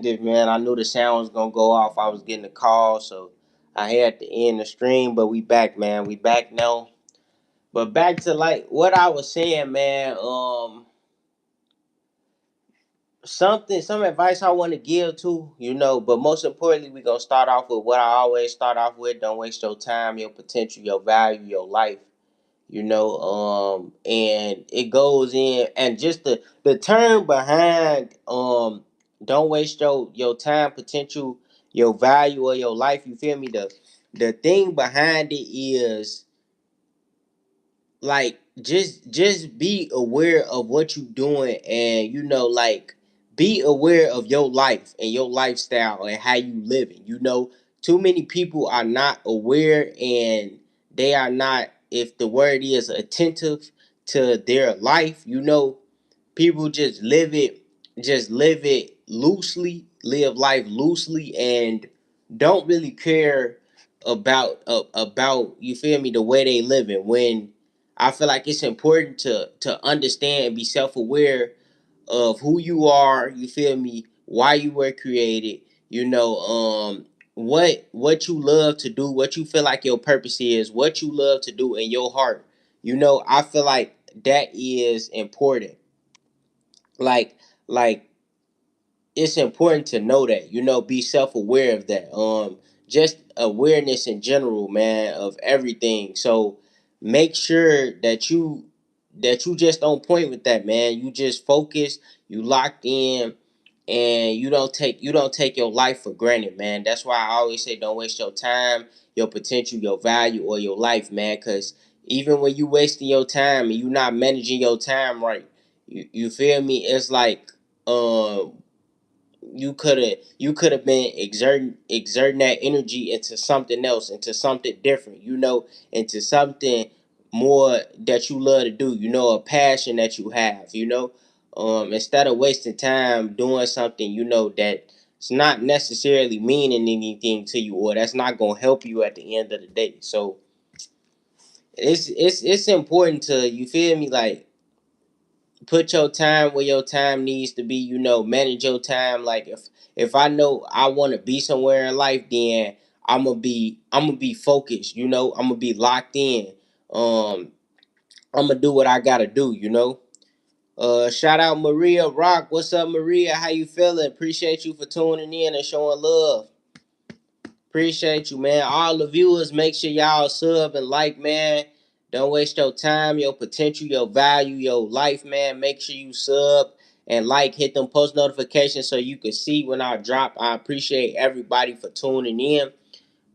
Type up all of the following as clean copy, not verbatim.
Man, I knew the sound was gonna go off. I was getting a call, so I had to end the stream. But we back, man. We back now. But back to like what I was saying, man. Some advice I want to give to, but most importantly, we gonna start off with what I always start off with. Don't waste your time, your potential, your value, your life. And it goes in, and just the term behind don't waste your time, potential, your value, or your life. You feel me? The thing behind it is like just be aware of what you're doing, and like be aware of your life and your lifestyle and how you living. Too many people are not aware, and they are not, if the word is, attentive to their life. People just live it loosely, live life loosely, and don't really care about, you feel me, the way they living. When I feel like it's important to understand and be self-aware of who you are, you feel me, why you were created, what you love to do, what you feel like your purpose is, what you love to do in your heart. I feel like that is important. Like it's important to know that, be self-aware of that. Just awareness in general, man, of everything. So make sure that you just on point with that, man. You just focus, you locked in, and you don't take your life for granted, man. That's why I always say don't waste your time, your potential, your value, or your life, man. Because even when you wasting your time and you not managing your time right, you feel me, it's like, um you could have been exerting that energy into something else, into something different, into something more that you love to do, a passion that you have, instead of wasting time doing something, that it's not necessarily meaning anything to you, or that's not gonna help you at the end of the day. So it's important to, you feel me, like put your time where your time needs to be, manage your time. Like if I know I want to be somewhere in life, then I'm gonna be focused, I'm gonna be locked in. I'm gonna do what I gotta do, shout out Maria Rock. What's up, Maria? How you feeling? Appreciate you for tuning in and showing love. Appreciate you, man. All the viewers, make sure y'all sub and like, man. Don't waste your time, your potential, your value, your life, man. Make sure you sub and like, hit them post notifications so you can see when I drop. I appreciate everybody for tuning in.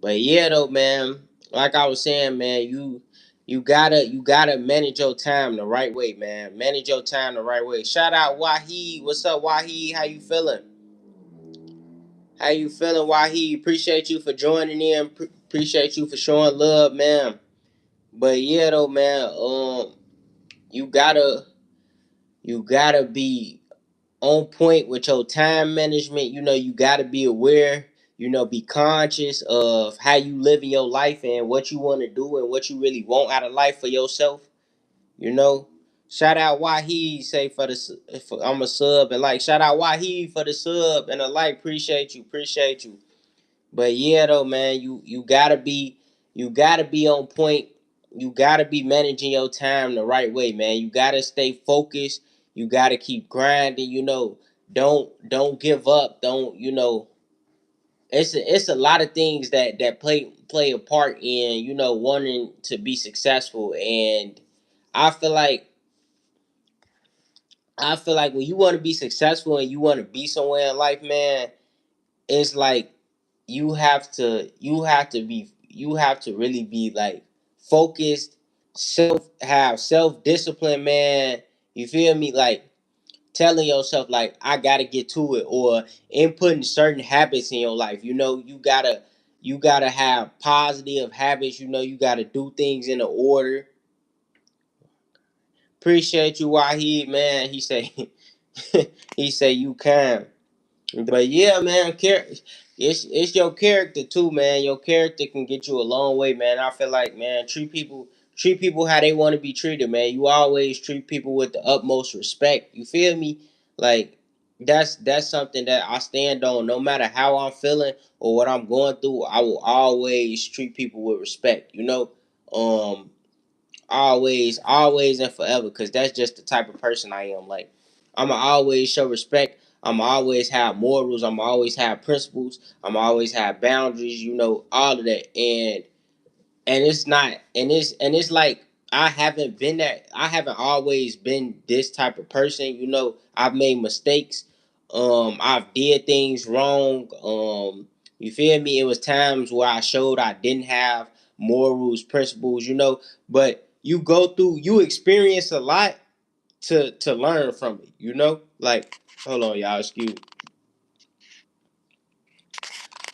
But yeah, though, man, like I was saying, man, you gotta manage your time the right way, man. Manage your time the right way. Shout out Wahid. What's up, Wahid? How you feeling? How you feeling, Wahid? Appreciate you for joining in. Appreciate you for showing love, man. But yeah, though, man, you gotta you gotta be on point with your time management. You gotta be aware. Be conscious of how you live in your life and what you want to do and what you really want out of life for yourself. You know. Shout out Wahid, say for I'm a sub and like. Shout out Wahid for the sub and a like. Appreciate you. Appreciate you. But yeah, though, man, you gotta be on point. You gotta be managing your time the right way, man. You gotta stay focused. You gotta keep grinding. Don't give up. Don't It's a lot of things that play a part in wanting to be successful, and I feel like when you want to be successful and you want to be somewhere in life, man, it's like you have to really be like focused, self discipline, man. You feel me? Like telling yourself like I gotta get to it, or inputting certain habits in your life. You gotta have positive habits. You gotta do things in a order. Appreciate you, Wahid, man. He say he say you can. But yeah, man, it's your character too, man. Your character can get you a long way, man. I feel like, man, treat people how they want to be treated, man. You always treat people with the utmost respect. You feel me? Like That's something that I stand on. No matter how I'm feeling or what I'm going through, I will always treat people with respect. Um, always and forever, because that's just the type of person I am. Like, I'ma always show respect. I'ma always have morals. I'ma always have principles. I'ma always have boundaries. All of that. And it's not and it's like I haven't always been this type of person. I've made mistakes. I've did things wrong. You feel me? It was times where I showed I didn't have morals, principles. But you experience a lot to learn from it. Like, hold on, y'all, excuse me.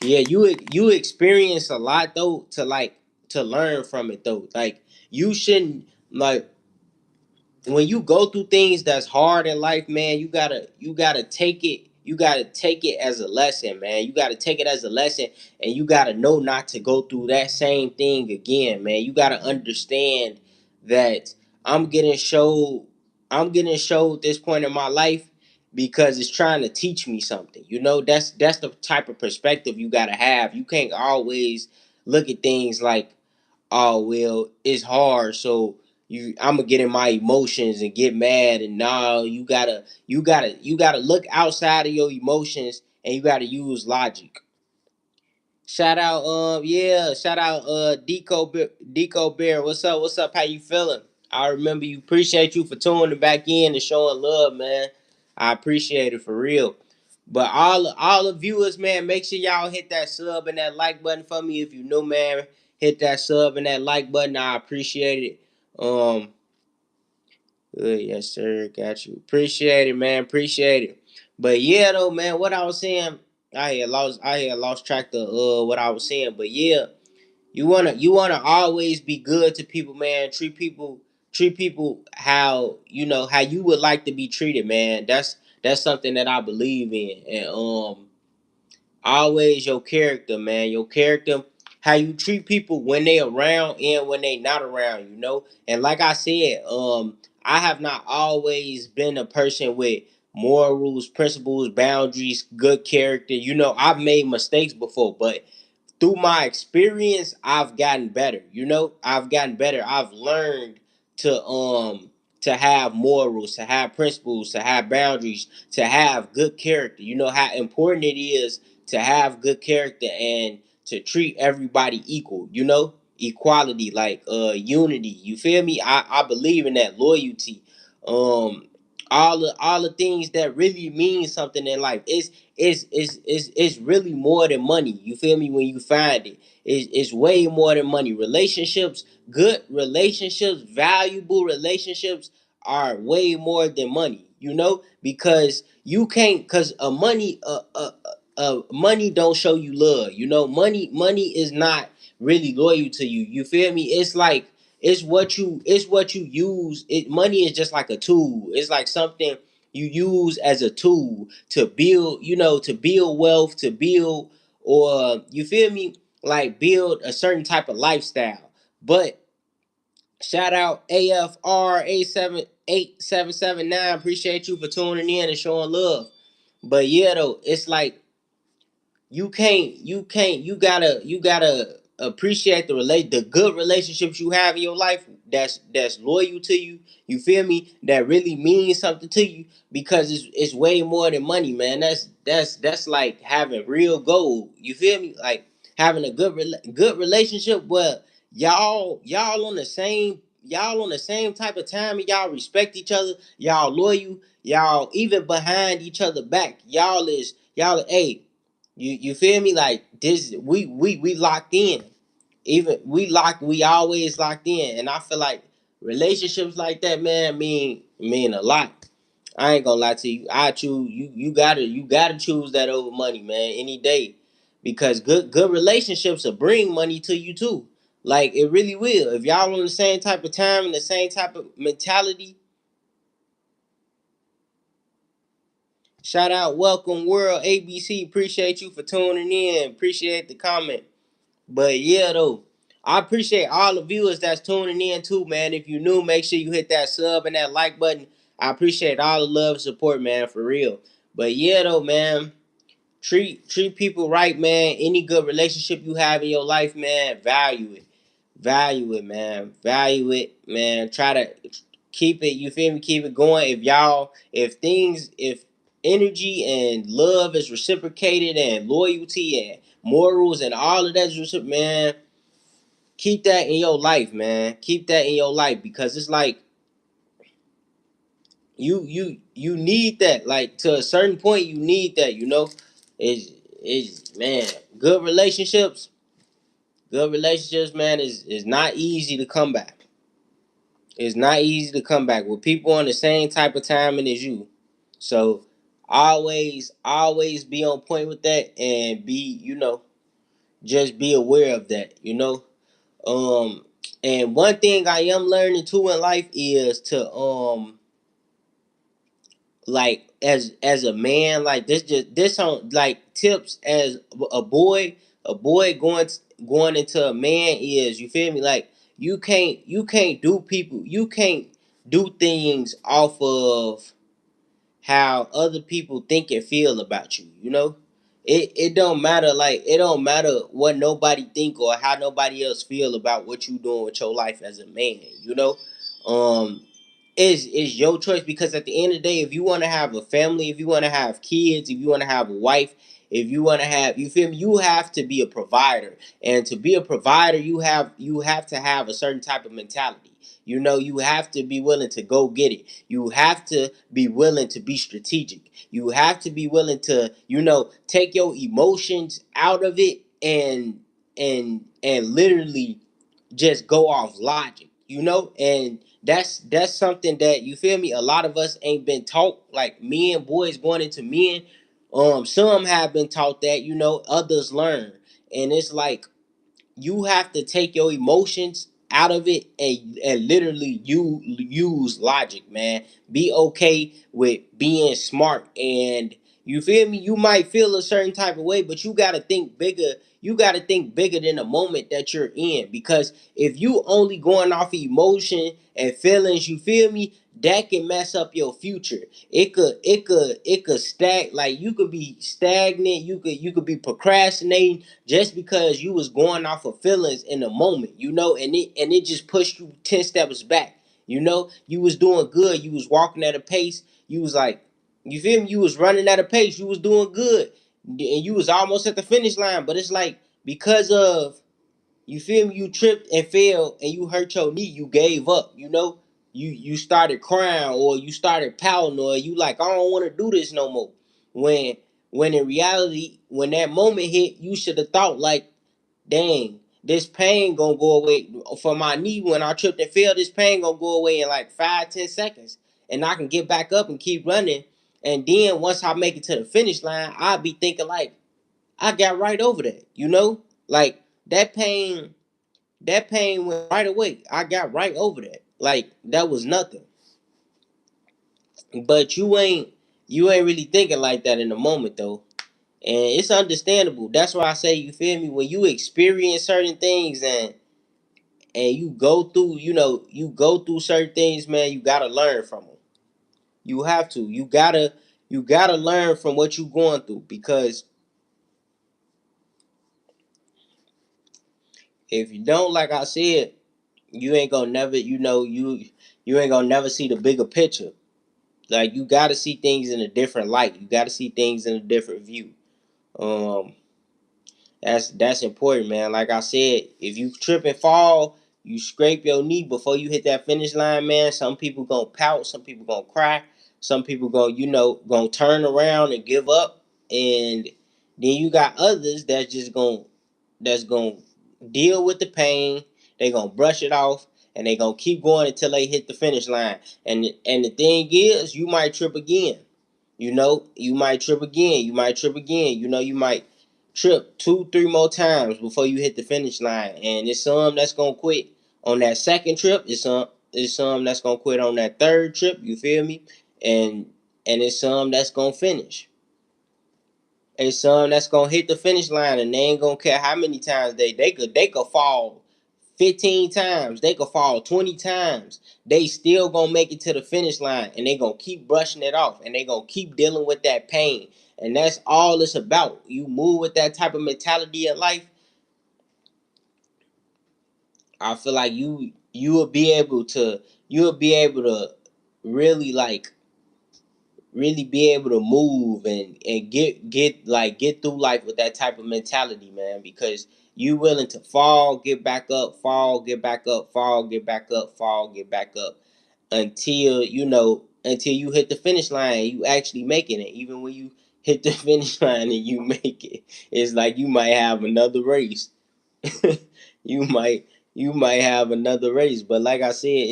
Yeah, you experience a lot though, to learn from it though. Like, you shouldn't, like, when you go through things that's hard in life, man, you gotta take it as a lesson, man. You gotta take it as a lesson, and you gotta know not to go through that same thing again, man. You gotta understand that I'm getting showed I'm getting showed this point in my life because it's trying to teach me something. That's the type of perspective you gotta have. You can't always look at things like, oh well, it's hard, so I'm gonna get in my emotions and get mad. And now you gotta look outside of your emotions, and you gotta use logic. Shout out, Deco Bear. What's up, how you feeling? I remember you. Appreciate you for tuning back in and showing love, man. I appreciate it for real. But all the viewers, man, make sure y'all hit that sub and that like button for me. If you new, man, hit that sub and that like button. I appreciate it. Good, yes, sir. Got you. Appreciate it, man. Appreciate it. But yeah, though, man, what I was saying, I had lost track of what I was saying. But yeah, you wanna always be good to people, man. Treat people how you would like to be treated, man. That's something that I believe in. And always your character, man. Your character, how you treat people when they around and when they not around. And like I said, I have not always been a person with morals, principles, boundaries, good character. I've made mistakes before, but through my experience, I've gotten better. I've gotten better. I've learned to to have morals, to have principles, to have boundaries, to have good character. You know how important it is to have good character and to treat everybody equal. Equality, like unity. You feel me? I believe in that loyalty. Um, all the things that really mean something in life. It's really more than money. You feel me? When you find it, it's way more than money. Relationships, good relationships, valuable relationships are way more than money. Because you can't, because money don't show you love. Money is not really loyal to you. You feel me? It's like, it's what you use. Money is just like a tool. It's like something you use as a tool to build wealth, to build, or you feel me, like build a certain type of lifestyle. But shout out AFR 8779. Appreciate you for tuning in and showing love. But yeah, though, it's like, you gotta appreciate the good relationships you have in your life, that's loyal to you. You feel me? That really means something to you, because it's way more than money, man. That's like having real gold. You feel me? Like having a good relationship where y'all on the same type of time, and y'all respect each other, y'all loyal, y'all even behind each other back. Y'all, hey, you feel me? Like this, we locked in. Even we always locked in, and I feel like relationships like that, man, mean a lot. I ain't gonna lie to you. I choose you. You gotta choose that over money, man, any day, because good relationships will bring money to you too. Like, it really will. If y'all on the same type of time and the same type of mentality. Shout out, welcome world ABC. Appreciate you for tuning in. Appreciate the comment. But yeah, though, I appreciate all the viewers that's tuning in too, man. If you new, make sure you hit that sub and that like button. I appreciate all the love and support, man, for real. But yeah, though, man, treat people right, man. Any good relationship you have in your life, man, value it. Value it, man. Value it, man. Try to keep it, you feel me? Keep it going. If energy and love is reciprocated and loyalty and morals and all of that is man, keep that in your life, man. Keep that in your life because it's like you need that. Like to a certain point, you need that. Is man, good relationships. Good relationships, man, is not easy to come back. It's not easy to come back with people on the same type of timing as you. So always be on point with that and be, just be aware of that, Um and one thing I am learning too in life is to like as a man, like this on like tips as a boy going into a man is, you feel me, like you can't do things off of how other people think and feel about you. It don't matter, like it don't matter what nobody think or how nobody else feel about what you doing with your life as a man. Um is your choice, because at the end of the day, if you want to have a family, if you want to have kids, if you want to have a wife, if you want to have, you feel me, you have to be a provider. And to be a provider, you have to have a certain type of mentality. You have to be willing to go get it. You have to be willing to be strategic. You have to be willing to, take your emotions out of it and literally just go off logic, and that's something that, you feel me, a lot of us ain't been taught, like men, boys going into men. Some have been taught that, others learn. And it's like you have to take your emotions out of it and literally you use logic, man. Be okay with being smart. And you feel me, you might feel a certain type of way, but you got to think bigger. You got to think bigger than the moment that you're in, because if you only going off emotion and feelings, you feel me, that can mess up your future. It could like you could be stagnant, you could be procrastinating just because you was going off of feelings in the moment, and it just pushed you 10 steps back. You was doing good, you was walking at a pace, you was like, you feel me, you was running at a pace, you was doing good, and you was almost at the finish line, but it's like because of, you feel me, you tripped and fell and you hurt your knee, you gave up, you started crying or you started pouting or you like, I don't want to do this no more. When when in reality, when that moment hit, you should have thought like, dang, this pain gonna go away for my knee when I tripped and fell. This pain gonna go away in like 5-10 seconds, and I can get back up and keep running. And then once I make it to the finish line, I'll be thinking like, I got right over that. Like that pain went right away. I got right over that. Like that was nothing. But you ain't really thinking like that in the moment though. And it's understandable. That's why I say, you feel me, when you experience certain things and you go through certain things, man, you gotta learn from them. You have to. You gotta learn from what you going through, because if you don't, like I said, you ain't gonna never, you ain't gonna never see the bigger picture. Like you gotta see things in a different light. You gotta see things in a different view. Um, that's important, man. Like I said, if you trip and fall, you scrape your knee before you hit that finish line, man. Some people gonna pout, some people gonna cry, some people gonna turn around and give up, and then you got others that's gonna deal with the pain. They gonna brush it off, and they gonna keep going until they hit the finish line. And the thing is, you might trip again. You might trip again. You might trip again. You might trip 2-3 more times before you hit the finish line. And it's some that's gonna quit on that second trip. It's some that's gonna quit on that third trip. You feel me? And it's some that's gonna finish. It's some that's gonna hit the finish line, and they ain't gonna care how many times they could fall 15 times, they could fall 20 times. They still gonna make it to the finish line, and they gonna keep brushing it off, and they gonna keep dealing with that pain. And that's all it's about. You move with that type of mentality in life, I feel like you will be able to really like really be able to move and get through life with that type of mentality, man, because you willing to fall, get back up, fall, get back up, fall, get back up, fall, get back up, until until you hit the finish line and you actually making it. Even when you hit the finish line and you make it, it's like you might have another race. you might you might have another race. But like I said,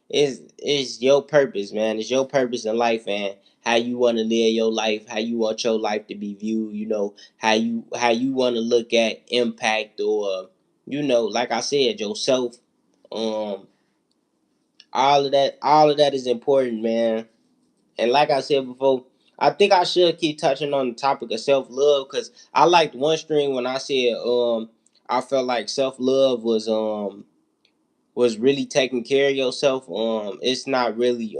it's your purpose, man. It's your purpose in life, and how you want to live your life, how you want your life to be viewed, how you want to look at impact, or like I said, yourself. Um all of that is important, man. And like I said before, I think I should keep touching on the topic of self love, because I liked one string when I said I felt like self love was really taking care of yourself. It's not really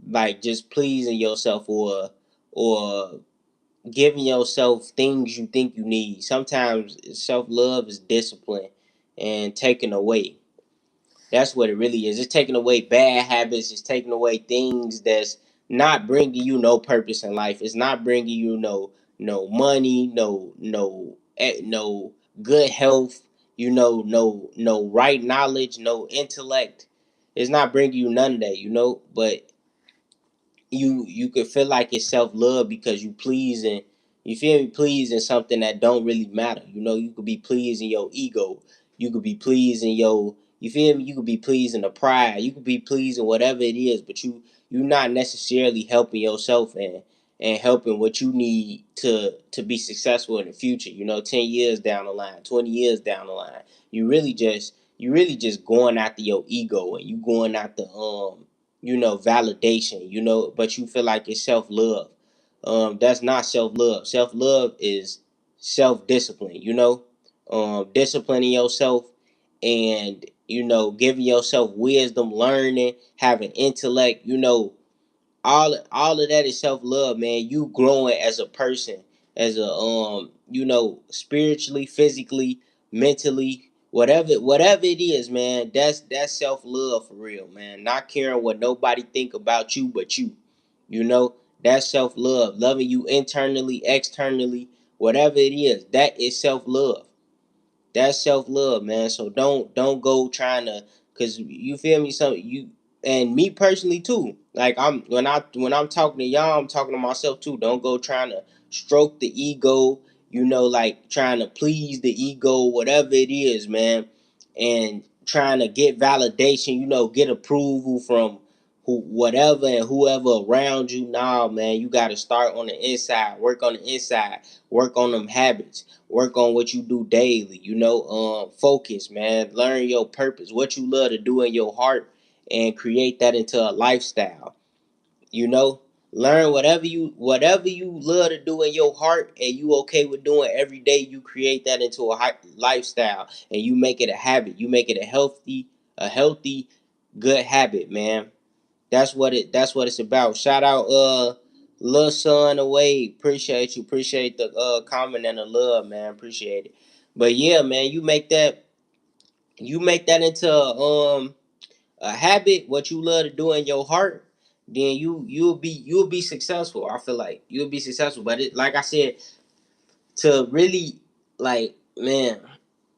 like just pleasing yourself, or giving yourself things you think you need. Sometimes self love is discipline and taking away. That's what it really is. It's taking away bad habits. It's taking away things that's not bringing you no purpose in life. It's not bringing you no money, no good health. No right knowledge, no intellect. It's not bringing you none of that. But you could feel like it's self love because you feel me, pleasing something that don't really matter. You could be pleasing your ego. You could be pleasing your you feel me, you could be pleasing the pride. You could be pleasing whatever it is, but you're not necessarily helping yourself and helping what you need to be successful in the future. 10 years down the line, 20 years down the line. You really just going after your ego, and you going after validation, but you feel like it's self love. That's not self love. Self love is self discipline, disciplining yourself, and giving yourself wisdom, learning, having intellect, all of that is self love, man. You growing as a person, as a spiritually, physically, mentally, whatever it is, man. That's self love for real, man. Not caring what nobody think about you but you. You know that's self love. Loving you internally, externally, whatever it is. That is self love. That's self love, man. So don't go trying to, cause you feel me. So you and me personally too. Like when I'm talking to y'all, I'm talking to myself too. Don't go trying to stroke the ego. Like trying to please the ego, whatever it is, man, and trying to get validation. Get approval from whatever and whoever around you. Nah, man, you got to start on the inside. Work on the inside. Work on them habits. Work on what you do daily. Focus, man. Learn your purpose, what you love to do in your heart, and create that into a lifestyle. you know Learn whatever you love to do in your heart, and you okay with doing every day. You create that into a lifestyle, and you make it a habit. You make it a healthy good habit, man. That's what it's about. Shout out Lil Son away. Appreciate the comment and the love, man. Appreciate it. But yeah, man, you make that into a habit, what you love to do in your heart, then you'll be successful. I feel like you'll be successful. But like I said, to really, like, man,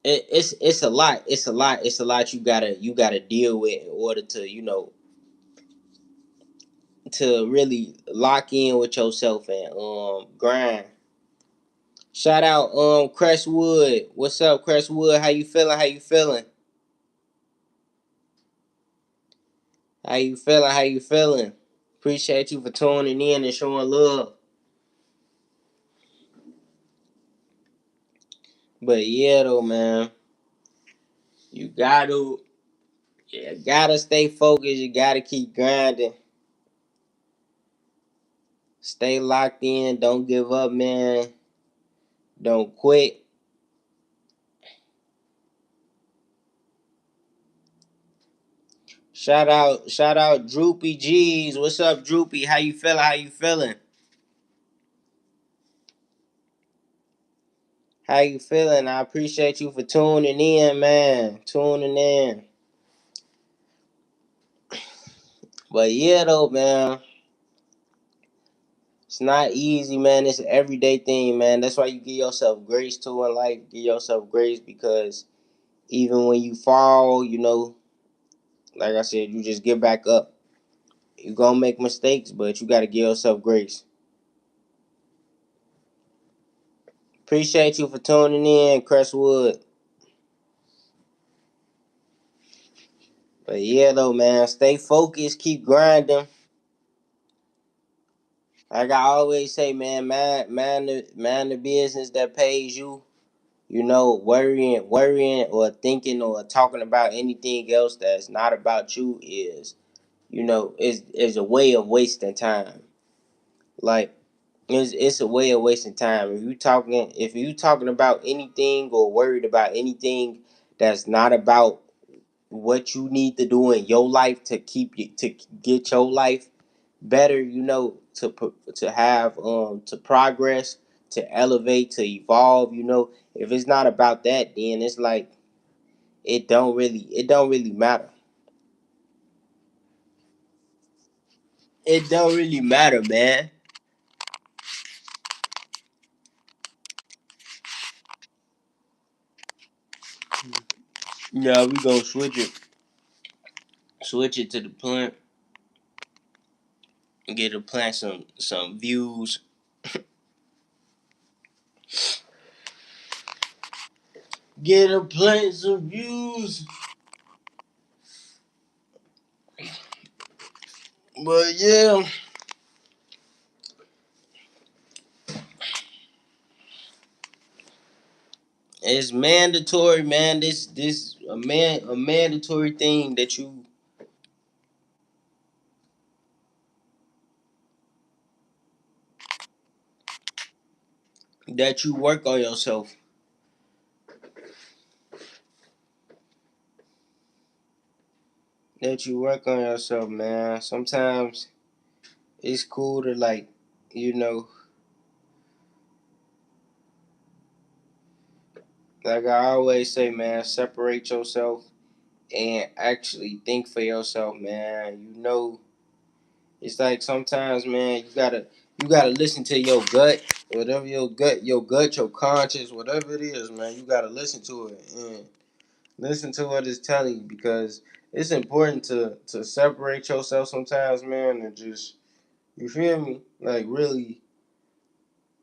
it's a lot. It's a lot you gotta deal with in order to really lock in with yourself and grind. Shout out Crestwood. What's up, Crestwood? How you feeling? How you feeling? How you feeling? How you feeling? Appreciate you for tuning in and showing love. But yeah, though, man, you gotta stay focused. You gotta keep grinding. Stay locked in. Don't give up, man. Don't quit. Shout out Droopy G's. What's up, Droopy? How you feeling? How you feeling? How you feeling? I appreciate you for tuning in, man. Tuning in. But yeah, though, man, it's not easy, man. It's an everyday thing, man. That's why you give yourself grace too in life. Give yourself grace because even when you fall, like I said, you just get back up. You gonna make mistakes, but you gotta give yourself grace. Appreciate you for tuning in, Crestwood. But yeah, though, man, stay focused, keep grinding. Like I always say, man, the business that pays you. Worrying or thinking or talking about anything else that's not about you is a way of wasting time. Like it's a way of wasting time. If you talking about anything or worried about anything that's not about what you need to do in your life to get your life better, to have to progress, to elevate, to evolve, if it's not about that, then it's like it don't really matter. It don't really matter, man. Yeah, we gonna switch it to the plant, get to plant some views, get to plant some views. But yeah, it's mandatory, man. This a mandatory thing that you work on yourself. That you work on yourself, man. Sometimes it's cool to you know, like I always say, man, separate yourself and actually think for yourself, man. It's like sometimes, man, you gotta listen to your gut, whatever your conscience, whatever it is, man. You gotta listen to it and listen to what it's telling you because it's important to separate yourself sometimes, man, and just you feel me, like really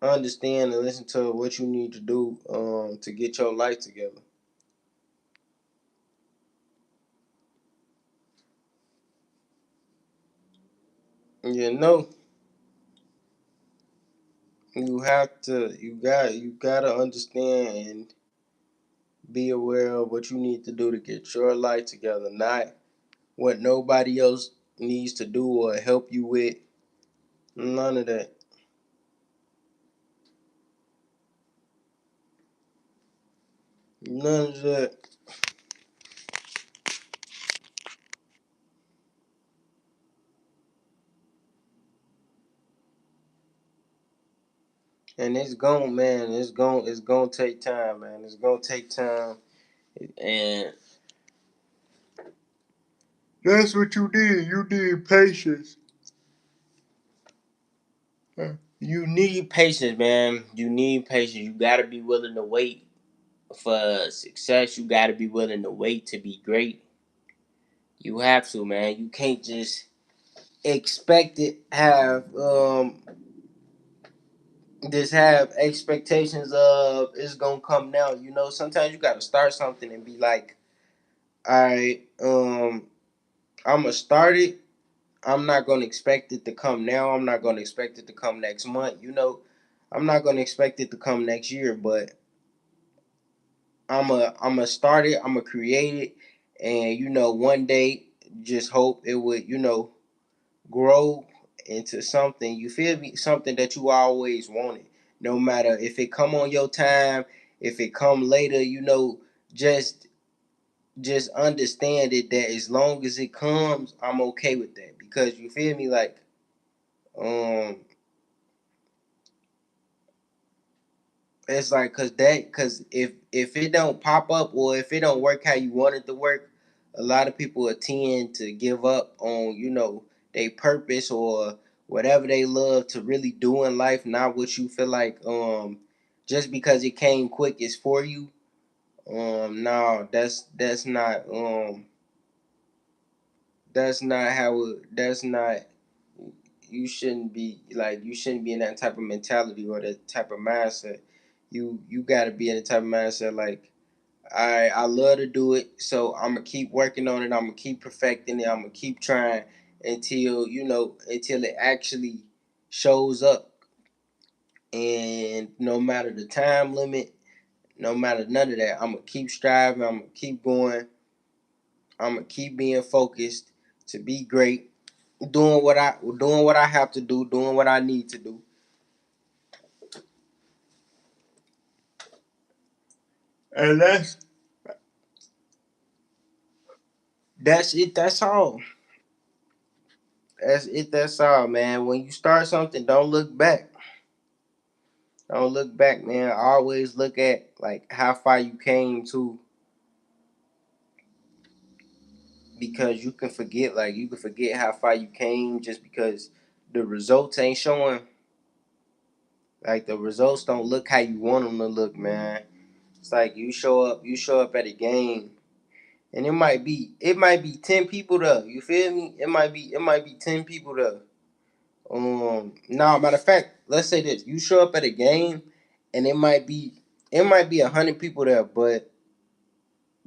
understand and listen to what you need to do to get your life together. You know, you gotta understand and be aware of what you need to do to get your life together, not what nobody else needs to do or help you with. None of that. None of that. And it's going, man. It's gonna take time, man. It's gonna take time. And that's what you need. You need patience. You need patience, man. You need patience. You gotta be willing to wait for success. You gotta be willing to wait to be great. You have to, man. You can't just expect it. Have expectations of it's gonna come now. Sometimes you gotta start something and be like, all right, I'm gonna start it. I'm not gonna expect it to come now. I'm not gonna expect it to come next month. I'm not gonna expect it to come next year, but I'm a start it. I'm a create it, and one day just hope it would grow into something. You feel me? Something that you always wanted. no matter if it come on your time, if it come later, just just understand it that as long as it comes, I'm okay with that. Because you feel me, like um it's like cause if it don't pop up or if it don't work how you want it to work, a lot of people will tend to give up on, their purpose or whatever they love to really do in life, not what you feel like just because it came quick is for you. No, that's not how it that's not you shouldn't be in that type of mentality or that type of mindset. You gotta be in the type of mindset like I love to do it, so I'm gonna keep working on it. I'm gonna keep perfecting it. I'm gonna keep trying until it actually shows up. And no matter the time limit, no matter none of that, I'm gonna keep striving. I'm gonna keep going. I'm gonna keep being focused to be great, doing what I have to do, doing what I need to do. And that's it. That's all. That's it. That's all, man. When you start something, don't look back. Don't look back, man. Always look at like how far you came to, because you can forget how far you came just because the results ain't showing. Like the results don't look how you want them to look, man. It's like you show up at a game, and it might be 10 people there. You feel me? It might be 10 people there. Now, matter of fact, let's say this: you show up at a game, and it might be 100 people there, but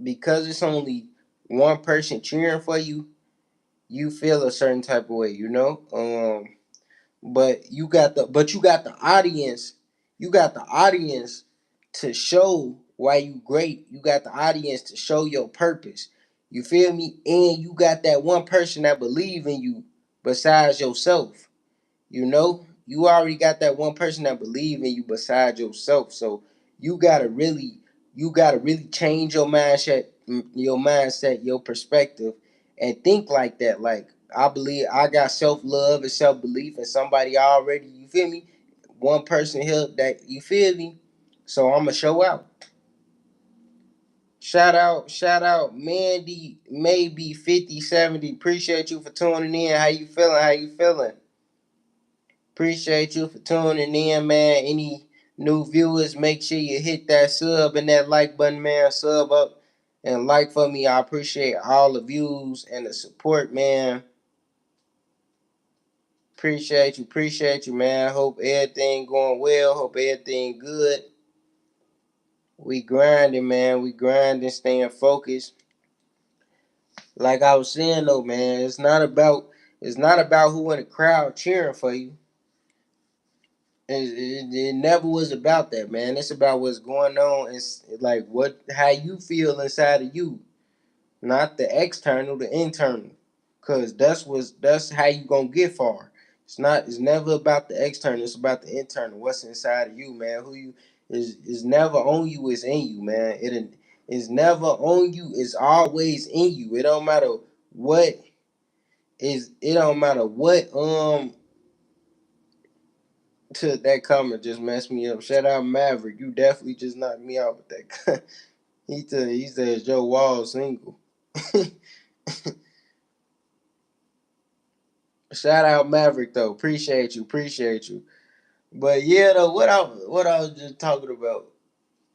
because it's only one person cheering for you, you feel a certain type of way, but you got the audience, to show why you great. You got the audience to show your purpose. You feel me? And you got that one person that believe in you besides yourself. You already got that one person that believe in you besides yourself. So you gotta really, you gotta really change your perspective, and think like that. Like I believe I got self love and self belief, and somebody already, you feel me? One person here that you feel me. So I'ma show out. Shout out, Mandy, maybe 5070. Appreciate you for tuning in. How you feeling? How you feeling? Appreciate you for tuning in, man. Any new viewers, make sure you hit that sub and that like button, man. Sub up and like for me. I appreciate all the views and the support, man. Appreciate you, man. Hope everything going well. Hope everything good. We grinding, man. We grinding, staying focused. Like I was saying though, man, it's not about who in the crowd cheering for you. It never was about that, man. It's about what's going on. It's like how you feel inside of you, not the external, the internal. Cause that's how you gonna get far. It's never about the external. It's about the internal. What's inside of you, man. Who you is never on you. Is in you, man. It is never on you. It's always in you. It don't matter what is. It don't matter what to that comment just messed me up. Shout out Maverick. You definitely just knocked me out with that. he says Joe Wall single. Shout out Maverick though. Appreciate you. But yeah though, what I was just talking about.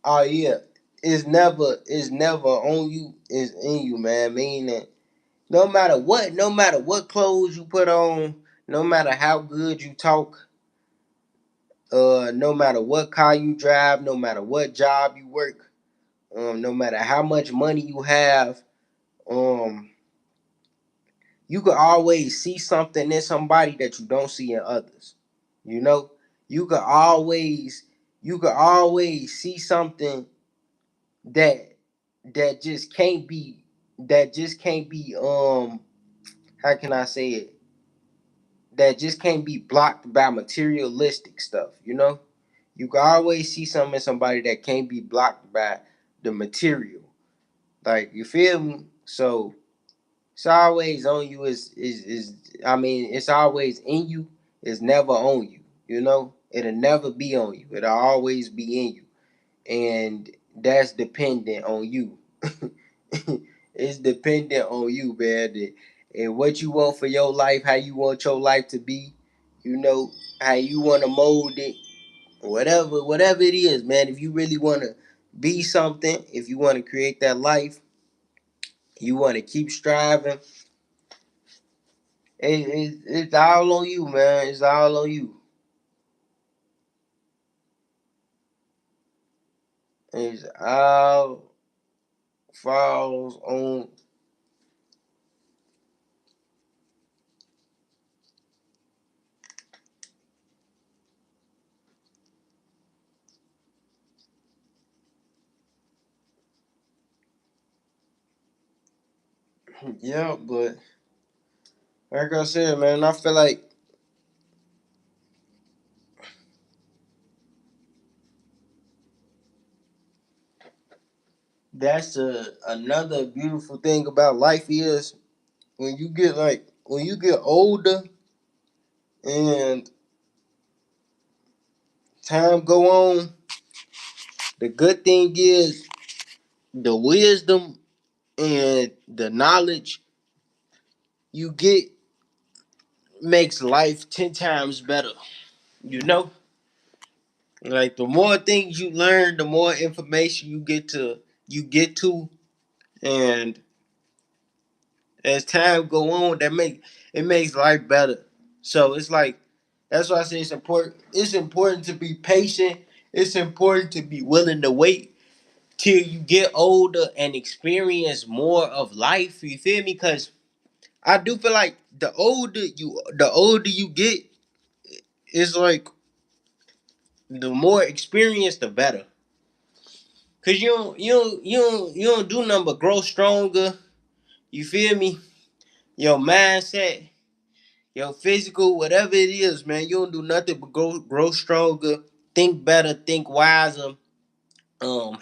Oh yeah. It's never on you, it's in you, man. Meaning no matter what clothes you put on, no matter how good you talk, no matter what car you drive, no matter what job you work, no matter how much money you have, um, you can always see something in somebody that you don't see in others. You know, you can always see something that that just can't be how can I say it, that just can't be blocked by materialistic stuff. You can always see something in somebody that can't be blocked by the material. Like, you feel me? So it's always on you. Is I mean, it's always in you. It's never on you. You know, it'll never be on you. It'll always be in you, and that's dependent on you. It's dependent on you, man, and what you want for your life, how you want your life to be. You know, how you want to mold it, whatever it is, man. If you really want to be something, if you want to create that life, you want to keep striving. It's all on you, man. It's all on you. It's all falls on. Yeah, but like I said, man, I feel like that's another beautiful thing about life is when you get older and time go on. The good thing is the wisdom and the knowledge you get makes life 10 times better. You know, like the more things you learn, the more information you get to, and as time go on, it makes life better. So it's like that's why I say it's important. It's important to be patient. It's important to be willing to wait till you get older and experience more of life. You feel me? Because I do feel like the older you get, it's like the more experience, the better. Cause you don't do nothing but grow stronger. You feel me? Your mindset, your physical, whatever it is, man, you don't do nothing but grow stronger, think better, think wiser,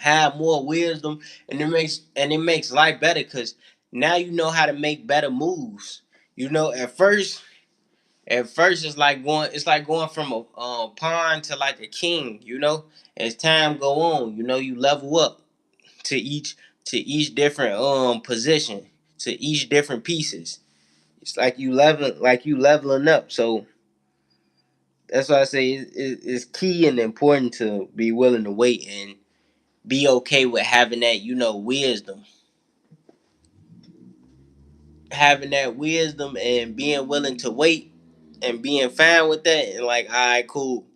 have more wisdom, and it makes life better because now you know how to make better moves. You know, at first it's like going from a pawn to like a king. You know, as time go on, you know you level up to each different position, to each different pieces. It's like you leveling up. So that's why I say it's key and important to be willing to wait and be okay with having that, wisdom. Having that wisdom and being willing to wait and being fine with that and like, all right, cool.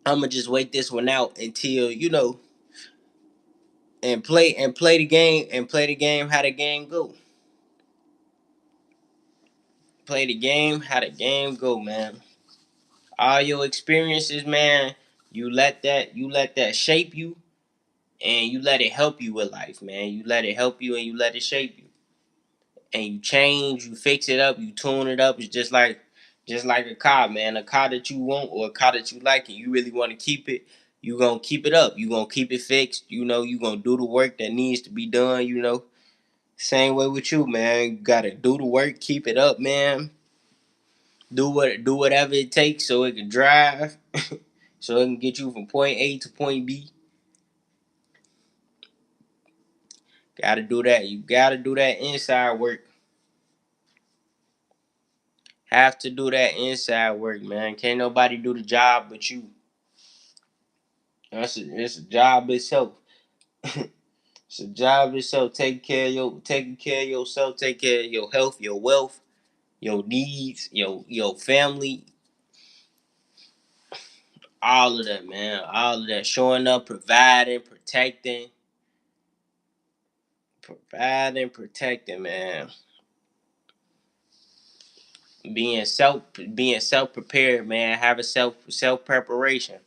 I'm gonna just wait this one out until and play the game and play the game how the game go. Play the game how the game go, man. All your experiences, man. You let that shape you and you let it help you with life, man. You let it help you and you let it shape you. And you change, you fix it up, you tune it up. It's just like a car, man. A car that you want or a car that you like and you really want to keep it, you gonna keep it up. You gonna keep it fixed. You gonna do the work that needs to be done. Same way with you, man. You gotta do the work, keep it up, man. Do whatever it takes so it can drive, so it can get you from point A to point B. Gotta do that. You gotta do that inside work. Have to do that inside work, man. Can't nobody do the job but you. It's a job itself. It's a job itself. Taking care of yourself, take care of your health, your wealth, your needs, your family, all of that, man. All of that. Showing up, providing, man. Being self prepared, man. Have a self preparation.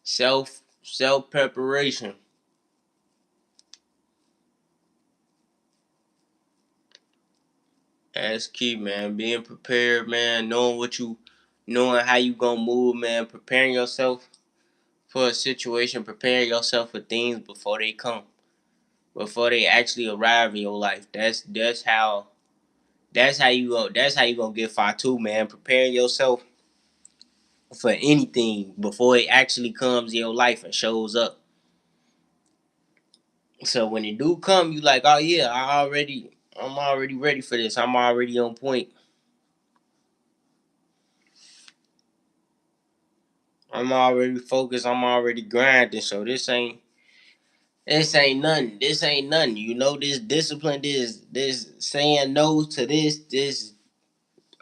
Self preparation. That's key, man. Being prepared, man. knowing how you gonna move, man, preparing yourself for a situation, preparing yourself for things before they come, before they actually arrive in your life. That's how you gonna get far too, man. Preparing yourself for anything before it actually comes in your life and shows up. So when it do come, you like, oh yeah, I'm already ready for this. I'm already on point. I'm already focused. I'm already grinding. So this ain't nothing. This ain't nothing. You know, this discipline, this saying no to this.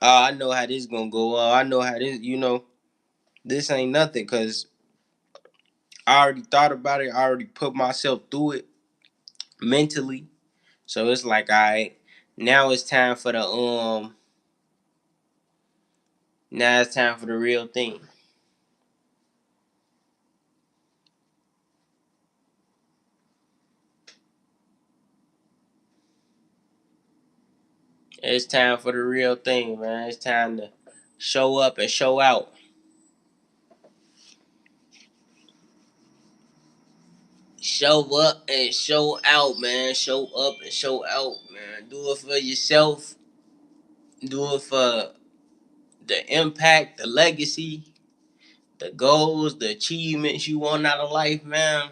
Oh, I know how this gonna go. Oh, I know how this. This ain't nothing because I already thought about it. I already put myself through it mentally. So it's like, all right, now it's time for the now it's time for the real thing. It's time for the real thing, man. It's time to show up and show out. Show up and show out, man. Show up and show out, man. Do it for yourself. Do it for the impact, the legacy, the goals, the achievements you want out of life, man.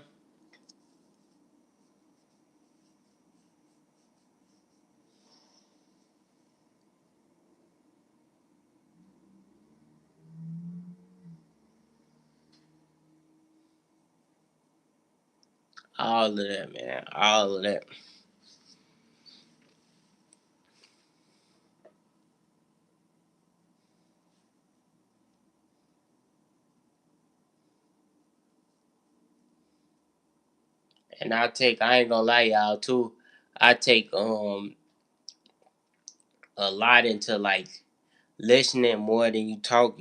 All of that, man. All of that. And I ain't gonna lie, y'all, too. I take a lot into like listening more than you talk.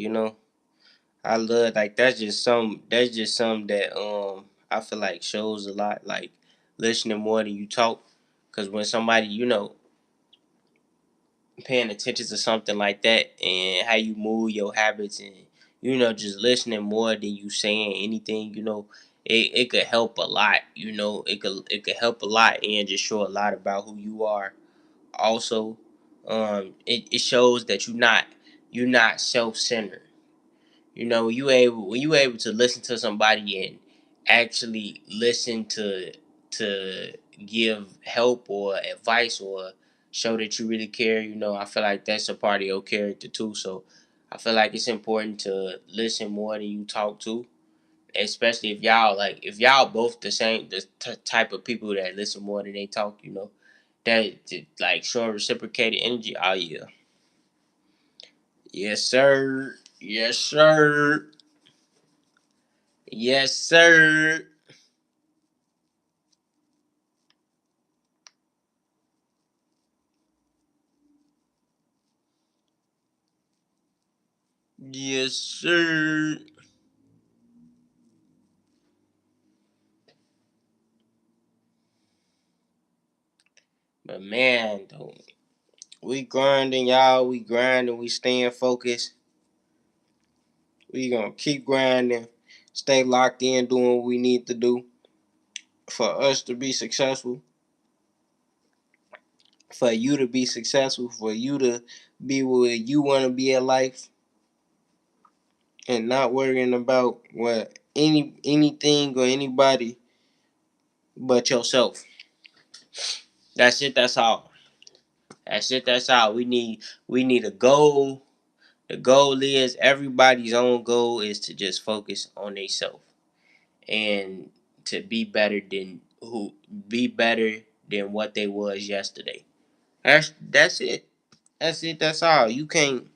I love like that's just some that I feel like shows a lot, like listening more than you talk. Cause when somebody, paying attention to something like that and how you move your habits and just listening more than you saying anything, it could help a lot. It could help a lot and just show a lot about who you are. Also, it shows that you're not self-centered. When you able to listen to somebody and actually listen to give help or advice or show that you really care. I feel like that's a part of your character too. So I feel like it's important to listen more than you talk to, especially if y'all both the type of people that listen more than they talk. That like showing reciprocated energy. Oh yeah, yes sir, yes sir. Yes, sir. Yes, sir. But man, though, we grinding, y'all. We grinding. We staying focused. We gonna keep grinding. Stay locked in, doing what we need to do for us to be successful. For you to be successful. For you to be where you want to be in life, and not worrying about what anything or anybody but yourself. That's it. That's all. That's it. That's all. We need a goal. The goal is everybody's own goal is to just focus on themselves and to be better than what they was yesterday. That's it. That's it. That's all. You can't.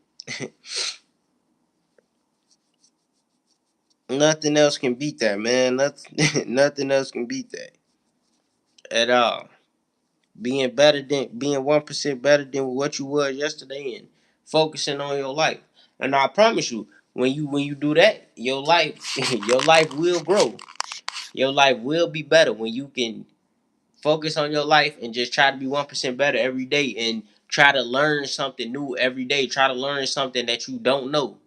Nothing else can beat that, man. Nothing. Nothing else can beat that at all. Being 1% better than what you was yesterday and focusing on your life. And I promise you, when you do that, your life your life will grow. Your life will be better when you can focus on your life and just try to be 1% better every day and try to learn something new every day. Try to learn something that you don't know.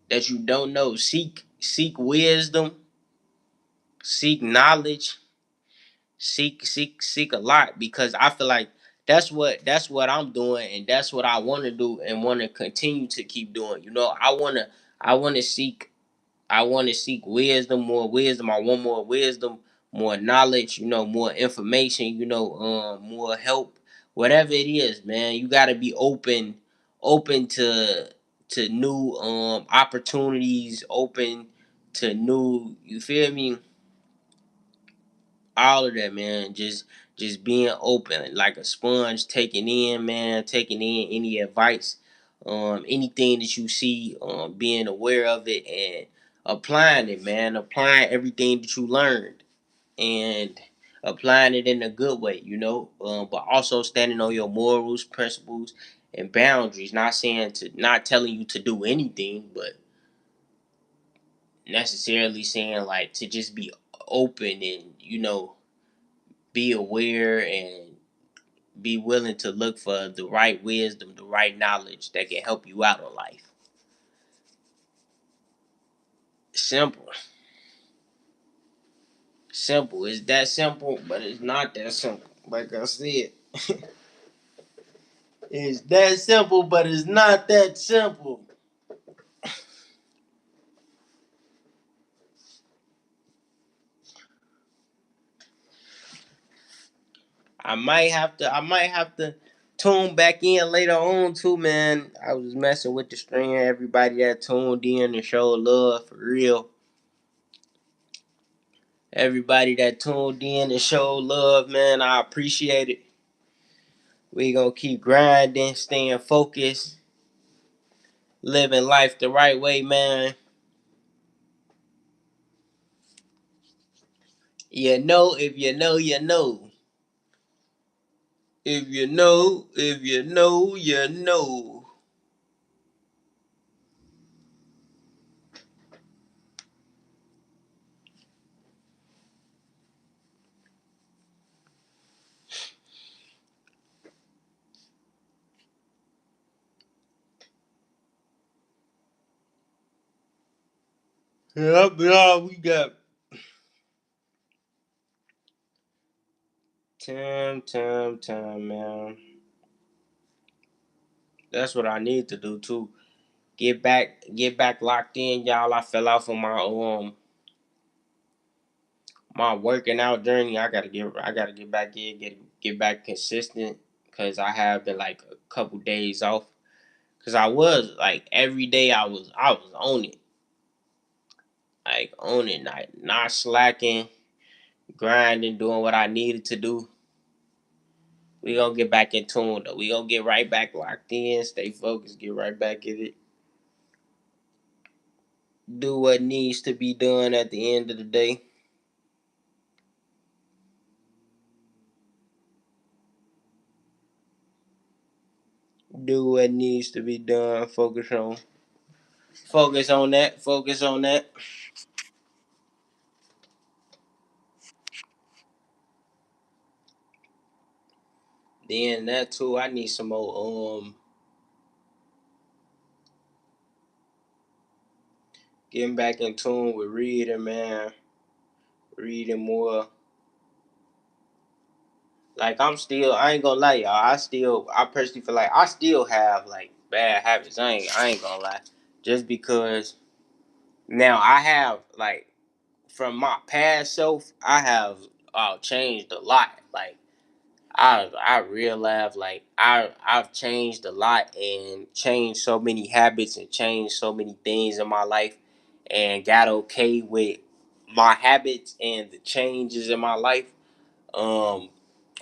that you don't know. Seek wisdom, seek knowledge, seek a lot, because I feel like that's what I'm doing, and that's what I want to do and want to continue to keep doing. I want to seek I want to seek wisdom, more wisdom. I want more wisdom, more knowledge, more information, more help. Whatever it is, man, you got to be open to new opportunities, open to new, you feel me? All of that, man. Just being open, like a sponge, taking in, man, taking in any advice, anything that you see, being aware of it and applying it, man. Applying everything that you learned and applying it in a good way, but also standing on your morals, principles, and boundaries. Not telling you to do anything, but necessarily saying like to just be open and be aware and be willing to look for the right wisdom, the right knowledge that can help you out in life. Simple. Simple. It's that simple, but it's not that simple. Like I said, it's that simple, but it's not that simple. I might have to tune back in later on too, man. I was messing with the stream. Everybody that tuned in and showed love for real. Everybody that tuned in and showed love, man, I appreciate it. We gonna keep grinding, staying focused, living life the right way, man. If you know, you know. If you know, you know. Yep, yeah, we got time, man. That's what I need to do too. Get back locked in, y'all. I fell off of my working out journey. I gotta get back in, get back consistent, cause I have been like a couple days off. Cause I was like every day I was on it, like on it, not slacking, grinding, doing what I needed to do. We gonna get back in tune though. We gonna get right back locked in, stay focused, get right back at it, do what needs to be done at the end of the day. Do what needs to be done. Focus on that. Focus on that. Then that too, I need some more getting back in tune with reading, man. Reading more. Like I ain't gonna lie, y'all. I personally feel like I still have like bad habits. I ain't gonna lie. Just because now I have like from my past self, I have changed a lot. Like I realize like I've changed a lot and changed so many habits and changed so many things in my life and got okay with my habits and the changes in my life um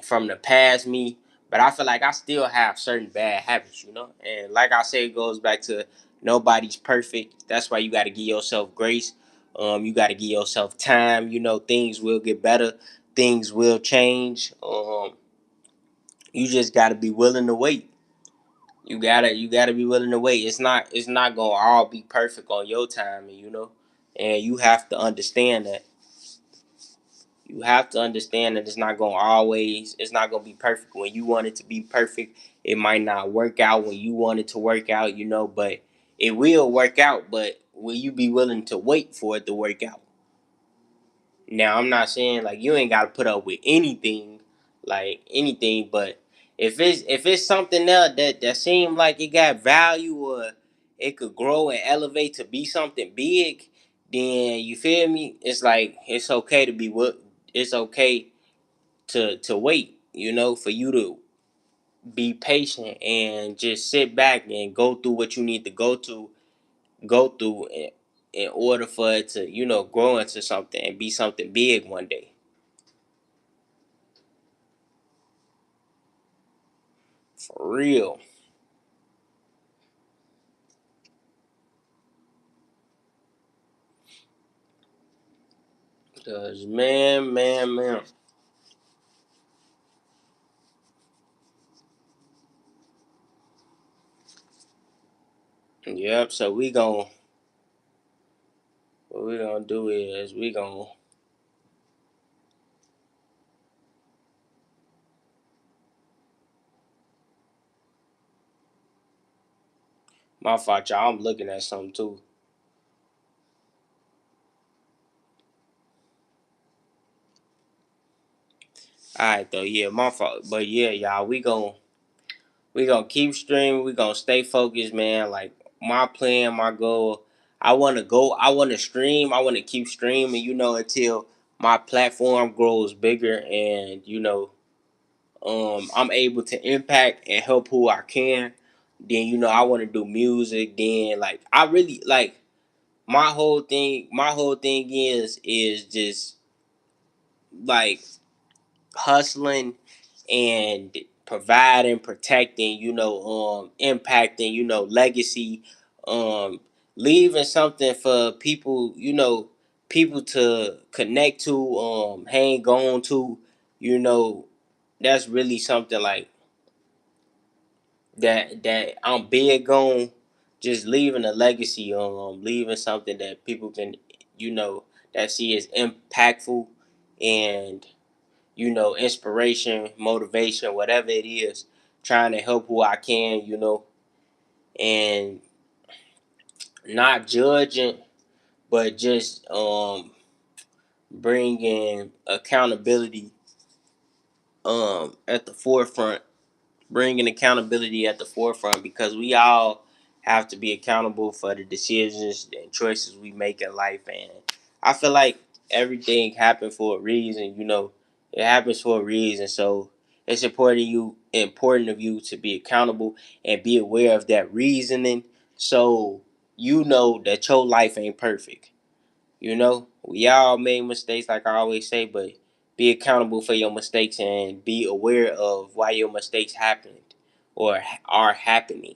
from the past me. But I feel like I still have certain bad habits. And like I say, it goes back to nobody's perfect. That's why you got to give yourself grace. You got to give yourself time. Things will get better. Things will change. You just got to be willing to wait. You gotta be willing to wait. It's not gonna all be perfect on your time, and you have to understand that. You have to understand that it's not gonna be perfect. When you want it to be perfect, it might not work out when you want it to work out, but it will work out. But will you be willing to wait for it to work out? Now I'm not saying like you ain't gotta put up with anything, like anything, but if it's something else that seemed like it got value or it could grow and elevate to be something big, then you feel me? It's like it's okay to be what it's okay to wait, for you to be patient and just sit back and go through what you need to go through in order for it to, grow into something and be something big one day. For real. Cause man. Yep. So what we gonna do is we gonna my fault, y'all. I'm looking at something too. All right, though. Yeah, my fault. But yeah, y'all, we gonna keep streaming. We gonna stay focused, man. Like my plan, my goal. I wanna go. I wanna stream. I wanna keep streaming. Until my platform grows bigger and I'm able to impact and help who I can. Then I want to do music. Then like I really like my whole thing is just like hustling and providing, protecting, impacting, legacy, um, leaving something for people, people to connect to, hang on to, you know, that's really something like that I'm big on, just leaving a legacy, leaving something that people can, you know, that see as impactful and inspiration, motivation, whatever it is, trying to help who I can, and not judging, but just bringing accountability at the forefront, bringing accountability at the forefront because we all have to be accountable for the decisions and choices we make in life. And I feel like everything happens for a reason. It happens for a reason. So it's important of you to be accountable and be aware of that reasoning. So you know that your life ain't perfect. We all made mistakes, like I always say, but be accountable for your mistakes and be aware of why your mistakes happened or are happening.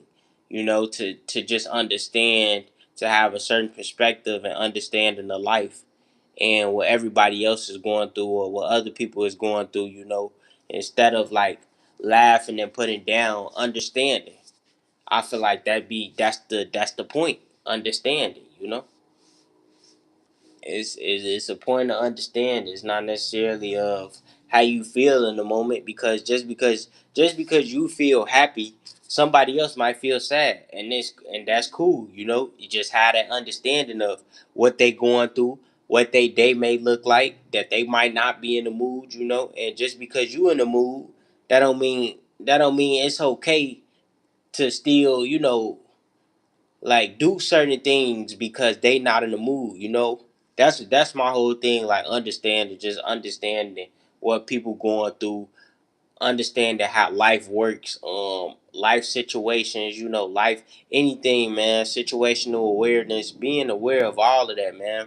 To just understand, to have a certain perspective and understanding of life and what everybody else is going through or what other people is going through. Instead of like laughing and putting down, understanding. I feel like that's the point. Understanding. It's a point to understand. It's not necessarily of how you feel in the moment because you feel happy, somebody else might feel sad, and that's cool. You just have that understanding of what they going through, what they day may look like, that they might not be in the mood. And just because you in the mood, that don't mean it's okay to still like do certain things because they not in the mood. That's my whole thing, like understanding what people going through, understanding how life works, life situations, life, anything, man. Situational awareness, being aware of all of that, man,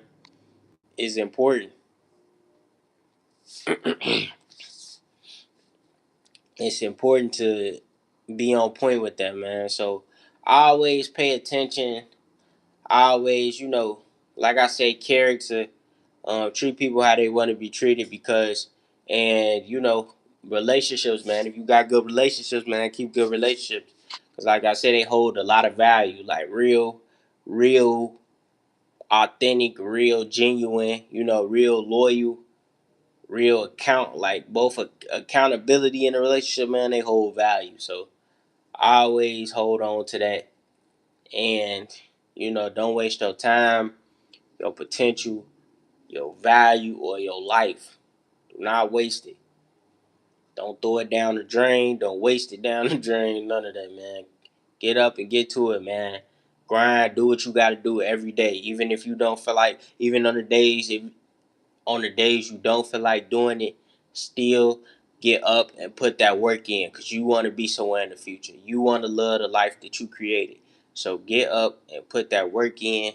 is important. It's important to be on point with that, man. So always pay attention. Always, like I say, character. Treat people how they want to be treated and relationships, man. If you got good relationships, man, keep good relationships. Cause like I said, they hold a lot of value, like real, authentic, real, genuine. Real loyal, real like both accountability in a relationship, man. They hold value. So I always hold on to that, and Don't waste your time, your potential, your value, or your life. Do not waste it. Don't throw it down the drain. Don't waste it down the drain. None of that, man. Get up and get to it, man. Grind. Do what you got to do every day, even if you don't feel like. Even on the days you don't feel like doing it, still get up and put that work in, because you want to be somewhere in the future. You want to live the life that you created. So get up and put that work in.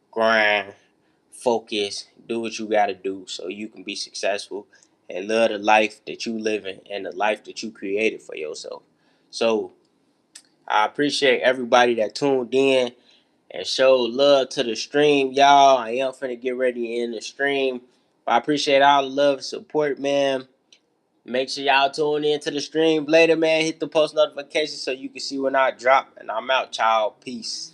Grind, focus, do what you got to do so you can be successful and live the life that you live in and the life that you created for yourself. So I appreciate everybody that tuned in and showed love to the stream, y'all. I am finna get ready to end the stream. But I appreciate all the love and support, man. Make sure y'all tune in to the stream later, man. Hit the post notification so you can see when I drop. And I'm out, child. Peace.